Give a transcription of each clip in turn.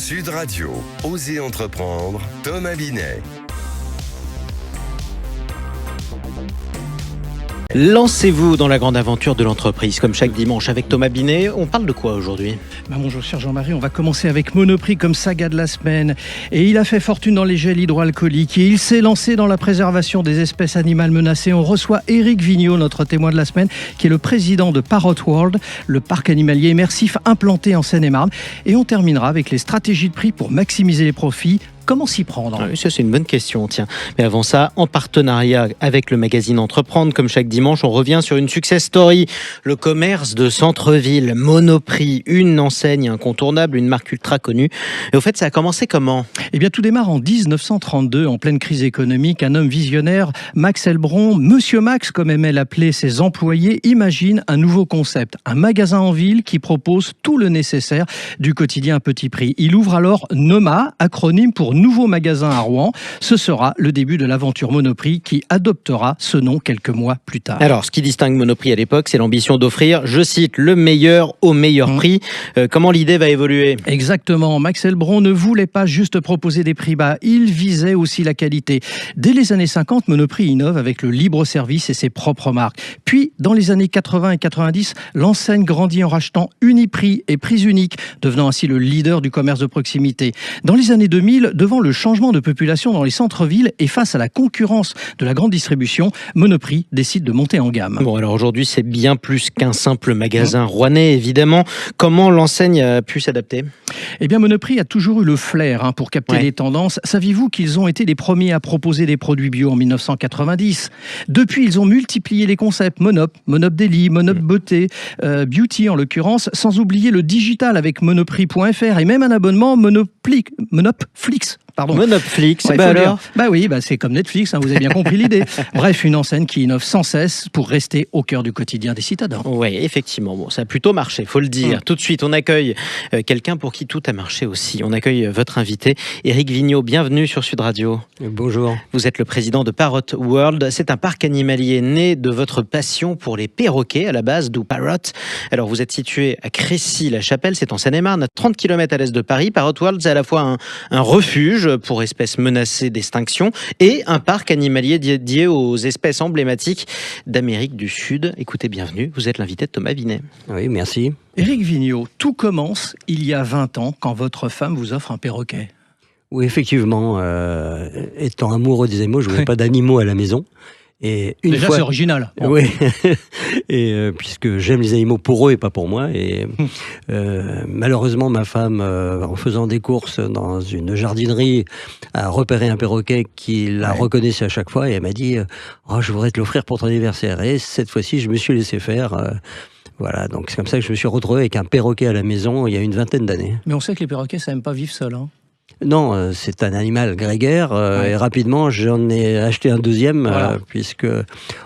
Sud Radio, Osez entreprendre, Thomas Binet. Lancez-vous dans la grande aventure de l'entreprise, comme chaque dimanche avec Thomas Binet. On parle de quoi aujourd'hui ? Bonjour cher Jean-Marie, on va commencer avec Monoprix comme saga de la semaine. Et il a fait fortune dans les gels hydroalcooliques et il s'est lancé dans la préservation des espèces animales menacées. On reçoit Éric Vigneault, notre témoin de la semaine, qui est le président de Parrot World, le parc animalier immersif implanté en Seine-et-Marne. Et on terminera avec les stratégies de prix pour maximiser les profits. Comment s'y prendre ? Oui, ça c'est une bonne question, tiens. Mais avant ça, en partenariat avec le magazine Entreprendre, comme chaque dimanche, on revient sur une success story. Le commerce de centre-ville, Monoprix, une enseigne incontournable, une marque ultra connue. Et au fait, ça a commencé comment ? Eh bien, tout démarre en 1932, en pleine crise économique. Un homme visionnaire, Max Elbron, Monsieur Max, comme aimaient l'appeler ses employés, imagine un nouveau concept. Un magasin en ville qui propose tout le nécessaire du quotidien à petit prix. Il ouvre alors Noma, acronyme pour Nouveau magasin à Rouen. Ce sera le début de l'aventure Monoprix qui adoptera ce nom quelques mois plus tard. Alors, ce qui distingue Monoprix à l'époque, c'est l'ambition d'offrir, je cite, le meilleur au meilleur prix. Comment l'idée va évoluer ? Exactement. Max Elbron ne voulait pas juste proposer des prix bas, il visait aussi la qualité. Dès les années 50, Monoprix innove avec le libre-service et ses propres marques. Puis, dans les années 80 et 90, l'enseigne grandit en rachetant Uniprix et Prix Unique, devenant ainsi le leader du commerce de proximité. Dans les années 2000, devant le changement de population dans les centres-villes et face à la concurrence de la grande distribution, Monoprix décide de monter en gamme. Bon, alors aujourd'hui, c'est bien plus qu'un simple magasin rouennais, évidemment. Comment l'enseigne a pu s'adapter ? Eh bien, Monoprix a toujours eu le flair pour capter les tendances. Saviez-vous qu'ils ont été les premiers à proposer des produits bio en 1990 ? Depuis, ils ont multiplié les concepts Monop Daily, Monop Beauté, Beauty en l'occurrence, sans oublier le digital avec Monoprix.fr et même un abonnement Monopflix. Monopflix, alors c'est comme Netflix, vous avez bien compris l'idée. Bref, une enseigne qui innove sans cesse pour rester au cœur du quotidien des citadins. Oui, effectivement, bon, ça a plutôt marché, faut le dire. Tout de suite, on accueille quelqu'un pour qui tout a marché aussi. On accueille votre invité, Éric Vigneault. Bienvenue sur Sud Radio. Bonjour. Vous êtes le président de Parrot World. C'est un parc animalier né de votre passion pour les perroquets à la base, d'où Parrot. Alors, vous êtes situé à Crécy-la-Chapelle, c'est en Seine-et-Marne, à 30 km à l'est de Paris. Parrot World, c'est à la fois un refuge pour espèces menacées d'extinction et un parc animalier dédié aux espèces emblématiques d'Amérique du Sud. Écoutez, bienvenue, vous êtes l'invité de Thomas Binet. Oui, merci. Éric Vigneault, tout commence il y a 20 ans quand votre femme vous offre un perroquet. Oui, effectivement, étant amoureux des animaux, je ne voulais pas d'animaux à la maison. Et Déjà, c'est original. Oui, et puisque j'aime les animaux pour eux et pas pour moi. Et malheureusement, ma femme, en faisant des courses dans une jardinerie, a repéré un perroquet qui la reconnaissait à chaque fois et elle m'a dit je voudrais te l'offrir pour ton anniversaire. Et cette fois-ci, je me suis laissé faire. Voilà, donc c'est comme ça que je me suis retrouvé avec un perroquet à la maison il y a une vingtaine d'années. Mais on sait que les perroquets, ça n'aime pas vivre seul. Non, c'est un animal grégaire et rapidement j'en ai acheté un deuxième puisque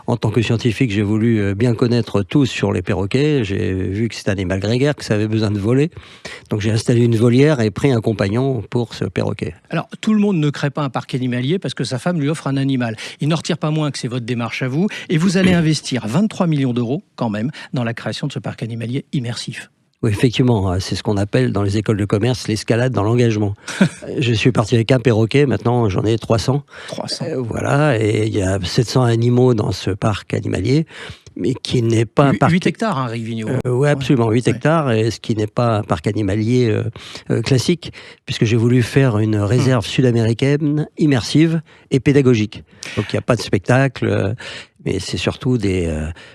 en tant que scientifique j'ai voulu bien connaître tout sur les perroquets. J'ai vu que c'est un animal grégaire, que ça avait besoin de voler. Donc j'ai installé une volière et pris un compagnon pour ce perroquet. Alors tout le monde ne crée pas un parc animalier parce que sa femme lui offre un animal. Il n'en retire pas moins que c'est votre démarche à vous et vous allez investir 23 millions d'euros quand même dans la création de ce parc animalier immersif. Oui, effectivement, c'est ce qu'on appelle dans les écoles de commerce l'escalade dans l'engagement. Je suis parti avec un perroquet, maintenant j'en ai 300. 300. Voilà, et il y a 700 animaux dans ce parc animalier, mais qui n'est pas un parc... 8 hectares, Éric Vigneault. Oui, absolument, 8 hectares, et ce qui n'est pas un parc animalier classique, puisque j'ai voulu faire une réserve sud-américaine immersive et pédagogique. Donc il n'y a pas de spectacle... mais c'est surtout des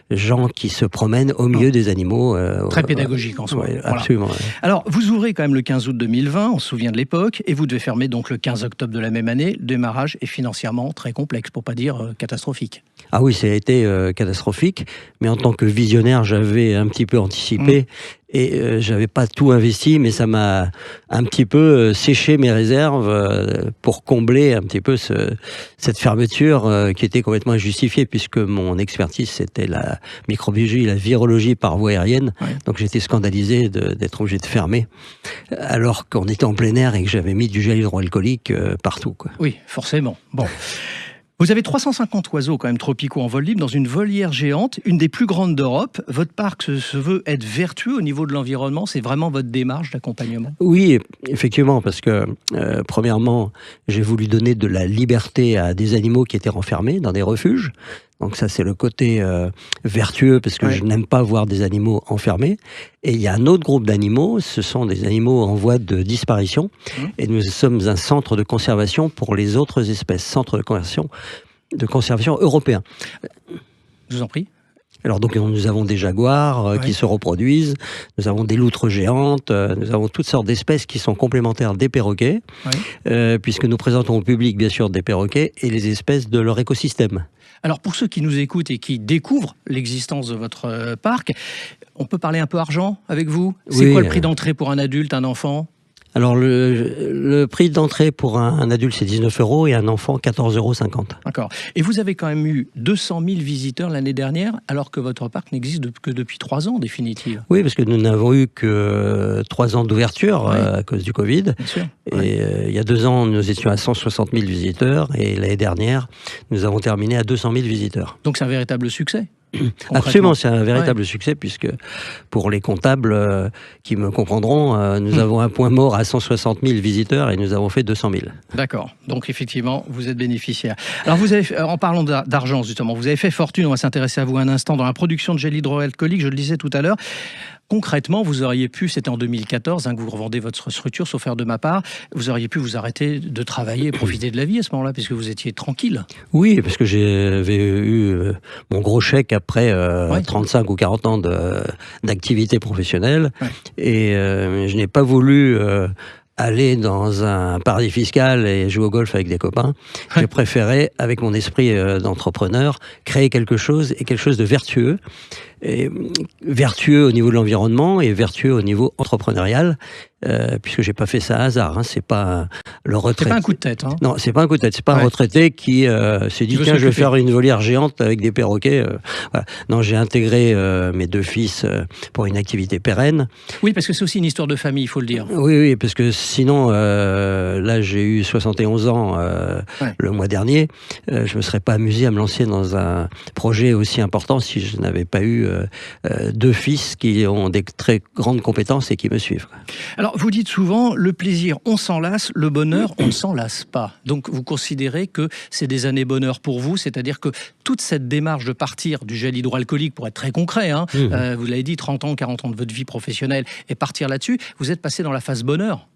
gens qui se promènent au milieu des animaux. Très pédagogique en soi. Ouais, absolument. Voilà. Alors, vous ouvrez quand même le 15 août 2020, on se souvient de l'époque, et vous devez fermer donc le 15 octobre de la même année. Le démarrage est financièrement très complexe, pour pas dire catastrophique. Ah oui, ça a été catastrophique, mais en tant que visionnaire, j'avais un petit peu anticipé. Et j'avais pas tout investi, mais ça m'a un petit peu séché mes réserves pour combler un petit peu cette fermeture qui était complètement injustifiée, puisque mon expertise c'était la microbiologie, la virologie par voie aérienne. Donc j'étais scandalisé d'être obligé de fermer, alors qu'on était en plein air et que j'avais mis du gel hydroalcoolique partout, quoi. Oui, forcément. Bon. Vous avez 350 oiseaux quand même tropicaux en vol libre dans une volière géante, une des plus grandes d'Europe. Votre parc se veut être vertueux au niveau de l'environnement. C'est vraiment votre démarche d'accompagnement? Oui, effectivement, parce que premièrement, j'ai voulu donner de la liberté à des animaux qui étaient renfermés dans des refuges. Donc ça, c'est le côté vertueux, parce que je n'aime pas voir des animaux enfermés. Et il y a un autre groupe d'animaux, ce sont des animaux en voie de disparition. Et nous sommes un centre de conservation pour les autres espèces, centre de conservation européen. Je vous en prie. Alors donc nous avons des jaguars qui se reproduisent, nous avons des loutres géantes, nous avons toutes sortes d'espèces qui sont complémentaires des perroquets, puisque nous présentons au public bien sûr des perroquets et les espèces de leur écosystème. Alors pour ceux qui nous écoutent et qui découvrent l'existence de votre parc, on peut parler un peu argent avec vous? C'est quoi le prix d'entrée pour un adulte, un enfant? Alors le prix d'entrée pour un adulte c'est 19 € et un enfant 14,50 €. D'accord. Et vous avez quand même eu 200 000 visiteurs l'année dernière, alors que votre parc n'existe que depuis 3 ans en définitive. Oui, parce que nous n'avons eu que 3 ans d'ouverture à cause du Covid. Bien sûr. Et il y a 2 ans, nous étions à 160 000 visiteurs et l'année dernière, nous avons terminé à 200 000 visiteurs. Donc c'est un véritable succès. Absolument, c'est un véritable succès, puisque pour les comptables qui me comprendront, nous avons un point mort à 160 000 visiteurs et nous avons fait 200 000. D'accord, donc effectivement, vous êtes bénéficiaire. Alors vous avez, en parlant d'argent justement, vous avez fait fortune, on va s'intéresser à vous un instant, dans la production de gel hydroalcoolique, je le disais tout à l'heure. Concrètement, vous auriez pu, c'était en 2014 que vous revendez votre structure, sauf faire de ma part, vous auriez pu vous arrêter de travailler et profiter de la vie à ce moment-là, puisque vous étiez tranquille. Oui, parce que j'avais eu mon gros chèque après 35 ou 40 ans d'activité professionnelle, et je n'ai pas voulu aller dans un paradis fiscal et jouer au golf avec des copains. J'ai préféré, avec mon esprit d'entrepreneur, créer quelque chose, et quelque chose de vertueux. Et vertueux au niveau de l'environnement et vertueux au niveau entrepreneurial, puisque j'ai pas fait ça à hasard. C'est pas le retraité. C'est pas un coup de tête. Non, c'est pas un coup de tête. C'est pas un retraité qui s'est dit tiens, je vais faire une volière géante avec des perroquets. Voilà. Non, j'ai intégré mes 2 fils pour une activité pérenne. Oui, parce que c'est aussi une histoire de famille, il faut le dire. Oui, parce que sinon, là, j'ai eu 71 ans le mois dernier. Je me serais pas amusé à me lancer dans un projet aussi important si je n'avais pas eu 2 fils qui ont des très grandes compétences et qui me suivent. Alors, vous dites souvent, le plaisir, on s'en lasse, le bonheur, on ne s'en lasse pas. Donc, vous considérez que c'est des années bonheur pour vous, c'est-à-dire que toute cette démarche de partir du gel hydroalcoolique, pour être très concret, vous l'avez dit, 30 ans, 40 ans de votre vie professionnelle, et partir là-dessus, vous êtes passé dans la phase bonheur.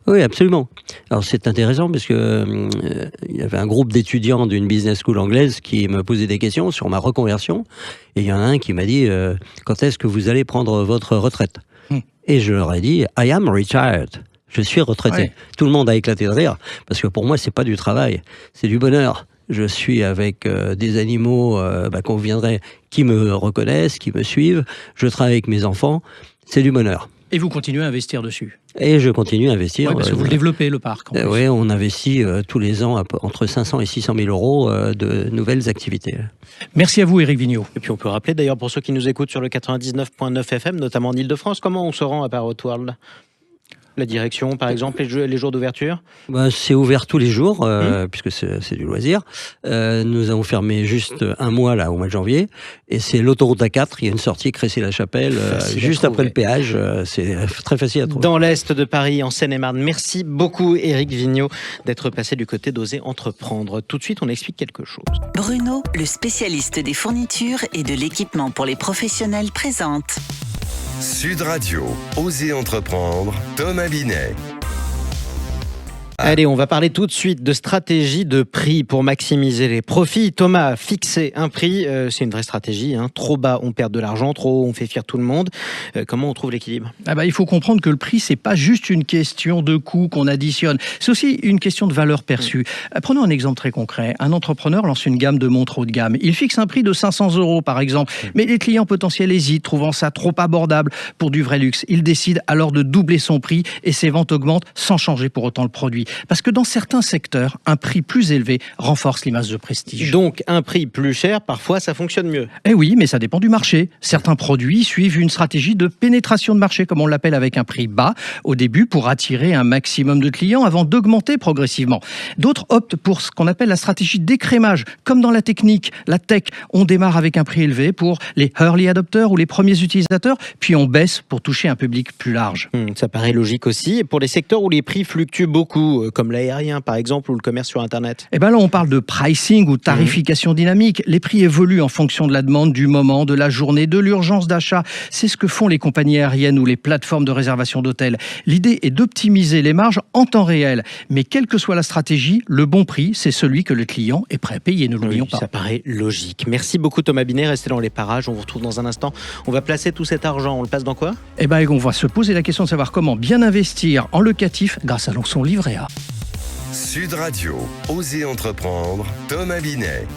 Oui, absolument. Alors c'est intéressant parce que il y avait un groupe d'étudiants d'une business school anglaise qui me posait des questions sur ma reconversion, et il y en a un qui m'a dit quand est-ce que vous allez prendre votre retraite? Et je leur ai dit I am retired. Je suis retraité. Tout le monde a éclaté de rire parce que pour moi c'est pas du travail, c'est du bonheur. Je suis avec des animaux qu'on viendrait, qui me reconnaissent, qui me suivent. Je travaille avec mes enfants, c'est du bonheur. Et vous continuez à investir dessus? Et je continue à investir. Oui, parce que vous le développez, le parc. Oui, on investit tous les ans entre 500 et 600 000 € de nouvelles activités. Merci à vous, Éric Vigneault. Et puis on peut rappeler d'ailleurs pour ceux qui nous écoutent sur le 99.9 FM, notamment en Ile-de-France, comment on se rend à Parrot World? La direction, par exemple, les jours d'ouverture? C'est ouvert tous les jours, puisque c'est du loisir. Nous avons fermé juste un mois, là, au mois de janvier. Et c'est l'autoroute A4, il y a une sortie Crécy-la-Chapelle, juste après le péage. C'est très facile à trouver. Dans l'est de Paris, en Seine-et-Marne. Merci beaucoup, Éric Vigneaux, d'être passé du côté d'Oser Entreprendre. Tout de suite, on explique quelque chose. Bruno, le spécialiste des fournitures et de l'équipement pour les professionnels, présente Sud Radio, Oser Entreprendre, Thomas Binet. Allez, on va parler tout de suite de stratégie de prix pour maximiser les profits. Thomas, fixer un prix, c'est une vraie stratégie. Trop bas, on perd de l'argent. Trop haut, on fait fuir tout le monde. Comment on trouve l'équilibre? Il faut comprendre que le prix, c'est pas juste une question de coût qu'on additionne. C'est aussi une question de valeur perçue. Prenons un exemple très concret. Un entrepreneur lance une gamme de montres haut de gamme. Il fixe un prix de 500 €, par exemple. Mais les clients potentiels hésitent, trouvant ça trop abordable pour du vrai luxe. Il décide alors de doubler son prix et ses ventes augmentent sans changer pour autant le produit. Parce que dans certains secteurs, un prix plus élevé renforce l'image de prestige. Donc un prix plus cher, parfois ça fonctionne mieux. Eh oui, mais ça dépend du marché. Certains produits suivent une stratégie de pénétration de marché, comme on l'appelle, avec un prix bas au début pour attirer un maximum de clients avant d'augmenter progressivement. D'autres optent pour ce qu'on appelle la stratégie d'écrémage. Comme dans la technique, la tech, on démarre avec un prix élevé pour les early adopters ou les premiers utilisateurs, puis on baisse pour toucher un public plus large. Ça paraît logique aussi. Et pour les secteurs où les prix fluctuent beaucoup, comme l'aérien par exemple ou le commerce sur Internet. Eh bien là, on parle de pricing ou tarification dynamique. Les prix évoluent en fonction de la demande, du moment, de la journée, de l'urgence d'achat. C'est ce que font les compagnies aériennes ou les plateformes de réservation d'hôtels. L'idée est d'optimiser les marges en temps réel. Mais quelle que soit la stratégie, le bon prix, c'est celui que le client est prêt à payer. Ne l'oublions pas. Ça paraît logique. Merci beaucoup Thomas Binet. Restez dans les parages. On vous retrouve dans un instant. On va placer tout cet argent. On le place dans quoi ? Eh bien, on va se poser la question de savoir comment bien investir en locatif grâce à son livret A. Sud Radio, Osez entreprendre, Thomas Binet.